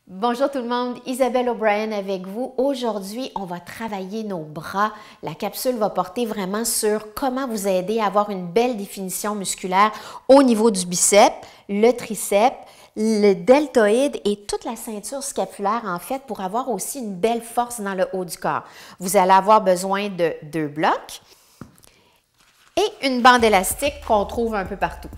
Bonjour tout le monde, Isabelle O'Brien avec vous. Aujourd'hui, on va travailler nos bras. La capsule va porter vraiment sur comment vous aider à avoir une belle définition musculaire au niveau du biceps, le triceps, le deltoïde et toute la ceinture scapulaire en fait pour avoir aussi une belle force dans le haut du corps. Vous allez avoir besoin de 2 blocs et une bande élastique qu'on trouve un peu partout.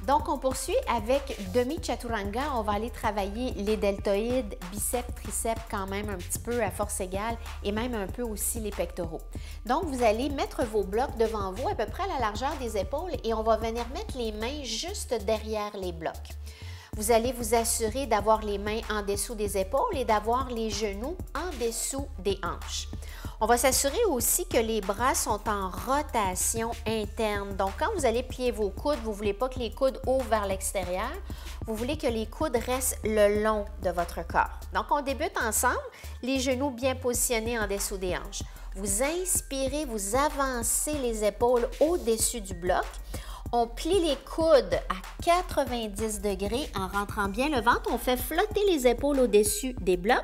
Donc, on poursuit avec demi-chaturanga. On va aller travailler les deltoïdes, biceps, triceps quand même un petit peu à force égale et même un peu aussi les pectoraux. Donc, vous allez mettre vos blocs devant vous à peu près à la largeur des épaules et on va venir mettre les mains juste derrière les blocs. Vous allez vous assurer d'avoir les mains en dessous des épaules et d'avoir les genoux en dessous des hanches. On va s'assurer aussi que les bras sont en rotation interne. Donc, quand vous allez plier vos coudes, vous ne voulez pas que les coudes ouvrent vers l'extérieur. Vous voulez que les coudes restent le long de votre corps. Donc, on débute ensemble, les genoux bien positionnés en dessous des hanches. Vous inspirez, vous avancez les épaules au-dessus du bloc. On plie les coudes à 90 degrés en rentrant bien le ventre. On fait flotter les épaules au-dessus des blocs.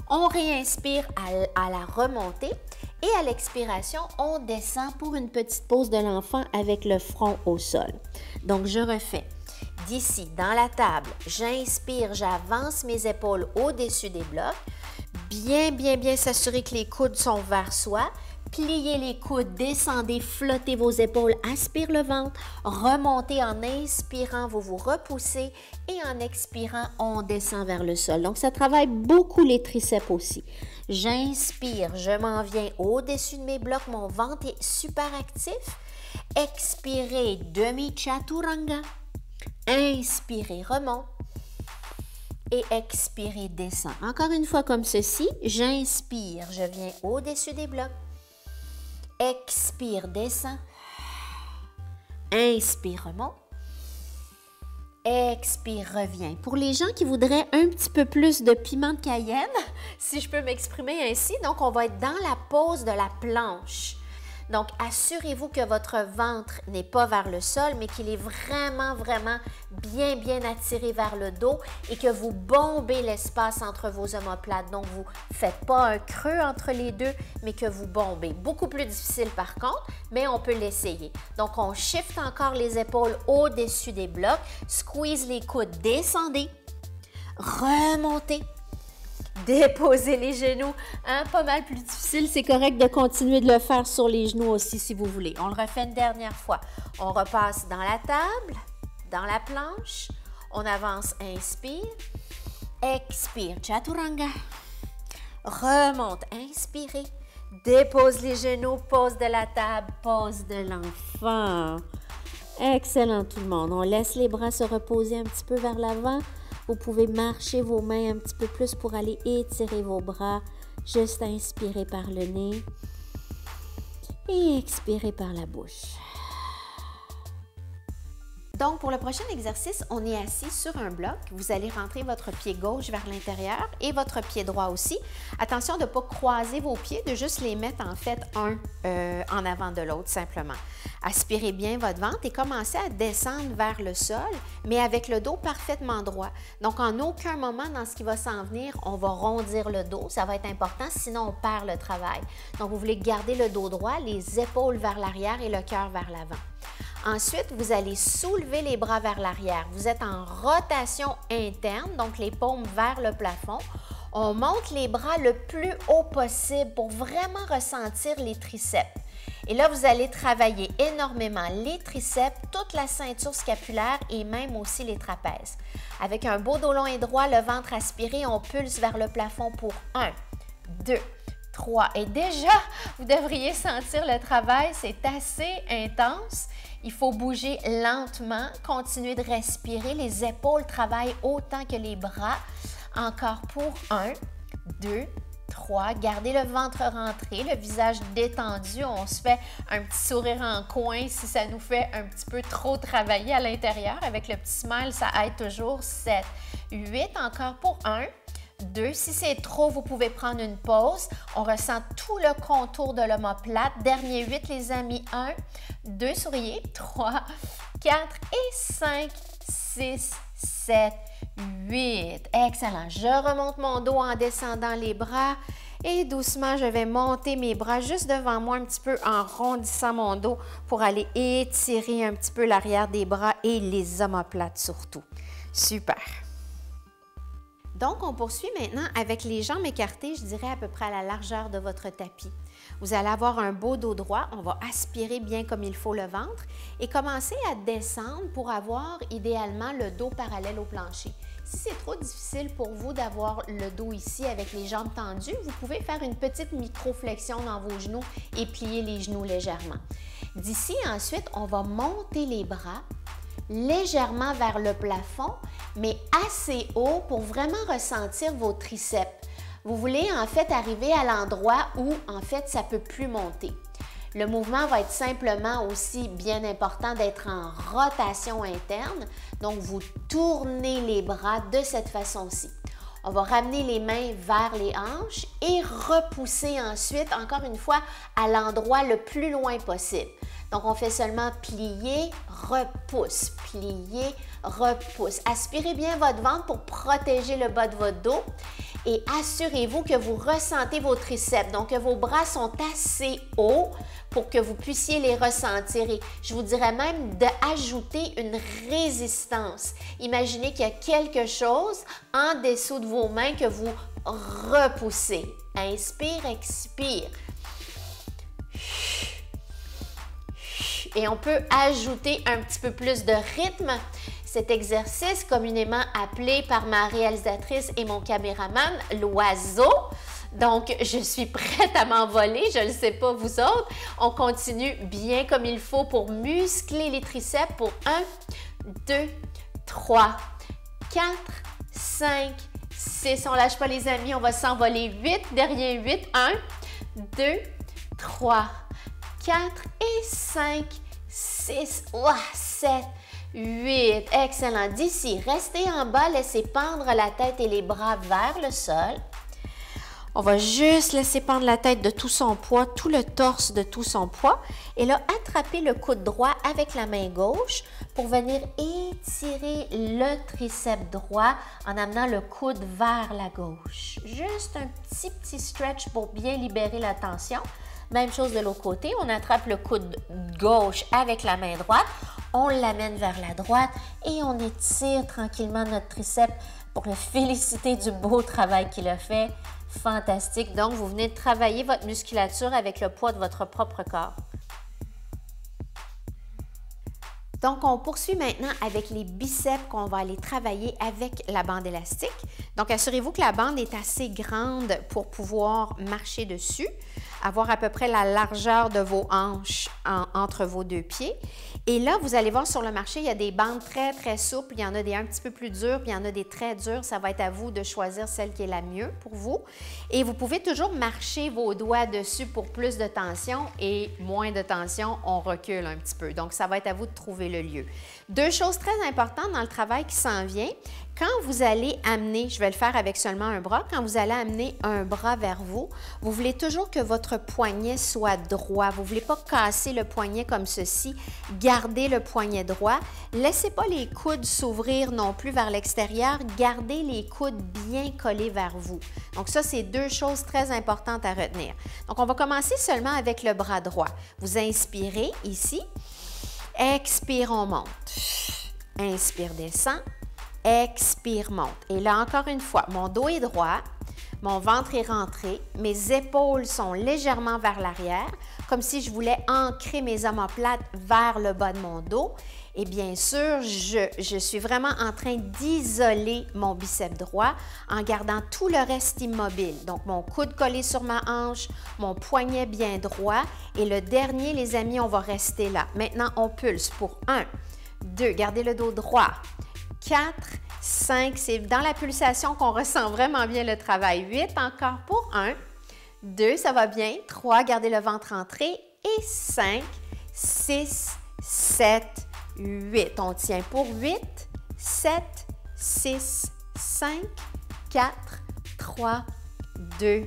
On réinspire à la remontée et à l'expiration, on descend pour une petite pose de l'enfant avec le front au sol. Donc, je refais. D'ici, dans la table, j'inspire, j'avance mes épaules au-dessus des blocs. Bien s'assurer que les coudes sont vers soi. Pliez les coudes, descendez, flottez vos épaules, aspire le ventre, remontez en inspirant, vous vous repoussez et en expirant, on descend vers le sol. Donc, ça travaille beaucoup les triceps aussi. J'inspire, je m'en viens au-dessus de mes blocs, mon ventre est super actif. Expirez, demi-chaturanga. Inspirez, remonte. Et expirez, descend. Encore une fois comme ceci, j'inspire, je viens au-dessus des blocs. Expire, descend. Inspire, remonte. Expire, revient. Pour les gens qui voudraient un petit peu plus de piment de Cayenne, si je peux m'exprimer ainsi, donc on va être dans la pose de la planche. Donc, assurez-vous que votre ventre n'est pas vers le sol, mais qu'il est vraiment bien attiré vers le dos et que vous bombez l'espace entre vos omoplates. Donc, vous ne faites pas un creux entre les deux, mais que vous bombez. Beaucoup plus difficile par contre, mais on peut l'essayer. Donc, on shift encore les épaules au-dessus des blocs, squeeze les coudes, descendez, remontez. Déposez les genoux, pas mal plus difficile, c'est correct de continuer de le faire sur les genoux aussi si vous voulez. On le refait une dernière fois. On repasse dans la table, dans la planche, on avance, inspire, expire, chaturanga, remonte, inspirez, dépose les genoux, pose de la table, pose de l'enfant. Excellent tout le monde, on laisse les bras se reposer un petit peu vers l'avant. Vous pouvez marcher vos mains un petit peu plus pour aller étirer vos bras. Juste inspirer par le nez et expirer par la bouche. Donc, pour le prochain exercice, on est assis sur un bloc. Vous allez rentrer votre pied gauche vers l'intérieur et votre pied droit aussi. Attention de ne pas croiser vos pieds, de juste les mettre en fait un en avant de l'autre simplement. Aspirez bien votre ventre et commencez à descendre vers le sol, mais avec le dos parfaitement droit. Donc, en aucun moment dans ce qui va s'en venir, on va rondir le dos. Ça va être important, sinon on perd le travail. Donc, vous voulez garder le dos droit, les épaules vers l'arrière et le cœur vers l'avant. Ensuite, vous allez soulever les bras vers l'arrière. Vous êtes en rotation interne, donc les paumes vers le plafond. On monte les bras le plus haut possible pour vraiment ressentir les triceps. Et là, vous allez travailler énormément les triceps, toute la ceinture scapulaire et même aussi les trapèzes. Avec un beau dos long et droit, le ventre aspiré, on pulse vers le plafond pour 1, 2, 3. Et déjà, vous devriez sentir le travail, c'est assez intense. Il faut bouger lentement, continuer de respirer. Les épaules travaillent autant que les bras. Encore pour 1, 2, 3. Gardez le ventre rentré, le visage détendu. On se fait un petit sourire en coin si ça nous fait un petit peu trop travailler à l'intérieur. Avec le petit smile, ça aide toujours. 7, 8. Encore pour 1. 2. Si c'est trop, vous pouvez prendre une pause. On ressent tout le contour de l'omoplate. Dernier 8, les amis. 1, 2, souriez. 3, 4 et 5, 6, 7, 8. Excellent. Je remonte mon dos en descendant les bras et doucement, je vais monter mes bras juste devant moi un petit peu en rondissant mon dos pour aller étirer un petit peu l'arrière des bras et les omoplates surtout. Super. Donc, on poursuit maintenant avec les jambes écartées, je dirais à peu près à la largeur de votre tapis. Vous allez avoir un beau dos droit, on va aspirer bien comme il faut le ventre et commencer à descendre pour avoir idéalement le dos parallèle au plancher. Si c'est trop difficile pour vous d'avoir le dos ici avec les jambes tendues, vous pouvez faire une petite micro-flexion dans vos genoux et plier les genoux légèrement. D'ici, ensuite, on va monter les bras légèrement vers le plafond, mais assez haut pour vraiment ressentir vos triceps. Vous voulez en fait arriver à l'endroit où en fait ça ne peut plus monter. Le mouvement va être simplement aussi bien important d'être en rotation interne, donc vous tournez les bras de cette façon-ci. On va ramener les mains vers les hanches et repousser ensuite, encore une fois, à l'endroit le plus loin possible. Donc, on fait seulement plier, repousse, plier, repousse. Aspirez bien votre ventre pour protéger le bas de votre dos et assurez-vous que vous ressentez vos triceps, donc que vos bras sont assez hauts pour que vous puissiez les ressentir. Et je vous dirais même d'ajouter une résistance. Imaginez qu'il y a quelque chose en dessous de vos mains que vous repoussez. Inspire, expire. Et on peut ajouter un petit peu plus de rythme. Cet exercice, communément appelé par ma réalisatrice et mon caméraman, l'oiseau. Donc, je suis prête à m'envoler, je ne le sais pas vous autres. On continue bien comme il faut pour muscler les triceps pour 1, 2, 3, 4, 5, 6. On ne lâche pas les amis, on va s'envoler 8, derrière 8, 1, 2, 3, 4 et 5, 6, 7, 8. Excellent. D'ici, restez en bas, laissez pendre la tête et les bras vers le sol. On va juste laisser pendre la tête de tout son poids, tout le torse de tout son poids. Et là, attrapez le coude droit avec la main gauche pour venir étirer le triceps droit en amenant le coude vers la gauche. Juste un petit stretch pour bien libérer la tension. Même chose de l'autre côté, on attrape le coude gauche avec la main droite, on l'amène vers la droite et on étire tranquillement notre triceps pour le féliciter du beau travail qu'il a fait. Fantastique. Donc, vous venez de travailler votre musculature avec le poids de votre propre corps. Donc, on poursuit maintenant avec les biceps qu'on va aller travailler avec la bande élastique. Donc, assurez-vous que la bande est assez grande pour pouvoir marcher dessus, avoir à peu près la largeur de vos hanches entre vos deux pieds. Et là, vous allez voir sur le marché, il y a des bandes très, très souples. Il y en a des un petit peu plus dures, puis il y en a des très dures. Ça va être à vous de choisir celle qui est la mieux pour vous. Et vous pouvez toujours marcher vos doigts dessus pour plus de tension et moins de tension, on recule un petit peu. Donc, ça va être à vous de trouver le lieu. Deux choses très importantes dans le travail qui s'en vient. Quand vous allez amener, je vais le faire avec seulement un bras, quand vous allez amener un bras vers vous, vous voulez toujours que votre poignet soit droit. Vous ne voulez pas casser le poignet comme ceci. Gardez le poignet droit. Laissez pas les coudes s'ouvrir non plus vers l'extérieur. Gardez les coudes bien collés vers vous. Donc ça, c'est deux choses très importantes à retenir. Donc, on va commencer seulement avec le bras droit. Vous inspirez ici. Expire, on monte. Inspire, descend. Expire, monte. Et là, encore une fois, mon dos est droit, mon ventre est rentré, mes épaules sont légèrement vers l'arrière, comme si je voulais ancrer mes omoplates vers le bas de mon dos. Et bien sûr, je suis vraiment en train d'isoler mon biceps droit en gardant tout le reste immobile. Donc, mon coude collé sur ma hanche, mon poignet bien droit. Et le dernier, les amis, on va rester là. Maintenant, on pulse pour 1, 2, gardez le dos droit. 4, 5, c'est dans la pulsation qu'on ressent vraiment bien le travail. 8, encore pour 1, 2, ça va bien. 3, gardez le ventre rentré. Et 5, 6, 7, 8. On tient pour 8, 7, 6, 5, 4, 3, 2,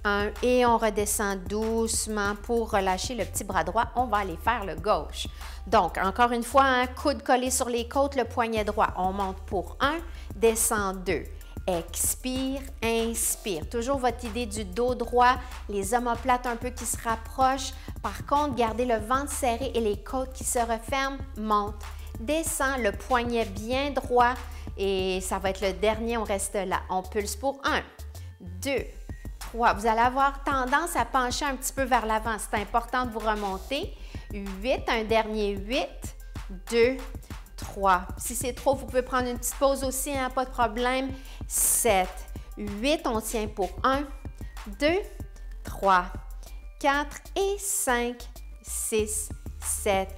1. Et on redescend doucement pour relâcher le petit bras droit. On va aller faire le gauche. Donc, encore une fois, un coude collé sur les côtes, le poignet droit. On monte pour 1, descends 2. Expire, inspire. Toujours votre idée du dos droit, les omoplates un peu qui se rapprochent. Par contre, gardez le ventre serré et les côtes qui se referment. Monte, descend, le poignet bien droit et ça va être le dernier, on reste là. On pulse pour 1, 2, 3. Vous allez avoir tendance à pencher un petit peu vers l'avant. C'est important de vous remonter. 8, un dernier 8, 2, 3. Si c'est trop, vous pouvez prendre une petite pause aussi, hein, pas de problème. 7, 8, on tient pour 1, 2, 3, 4 et 5, 6, 7,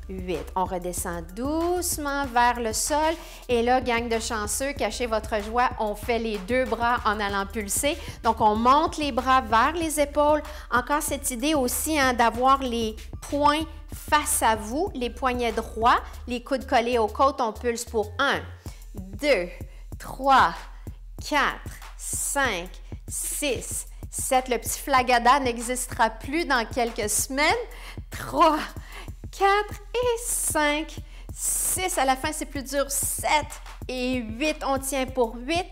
8. On redescend doucement vers le sol. Et là, gang de chanceux, cachez votre joie. On fait les deux bras en allant pulser. Donc, on monte les bras vers les épaules. Encore cette idée aussi hein, d'avoir les poings face à vous, les poignets droits, les coudes collés aux côtes. On pulse pour 1, 2, 3, 4, 5, 6, 7. Le petit flagada n'existera plus dans quelques semaines. 3, 4 et 5, 6. À la fin, c'est plus dur. 7 et 8. On tient pour 8,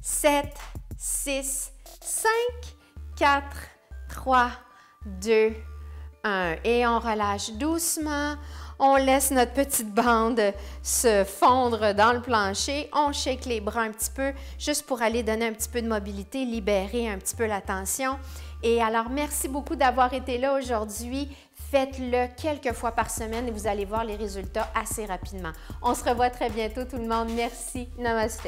7, 6, 5, 4, 3, 2, 1. Et on relâche doucement. On laisse notre petite bande se fondre dans le plancher. On shake les bras un petit peu, juste pour aller donner un petit peu de mobilité, libérer un petit peu la tension. Et alors, merci beaucoup d'avoir été là aujourd'hui. Faites-le quelques fois par semaine et vous allez voir les résultats assez rapidement. On se revoit très bientôt tout le monde. Merci. Namaste.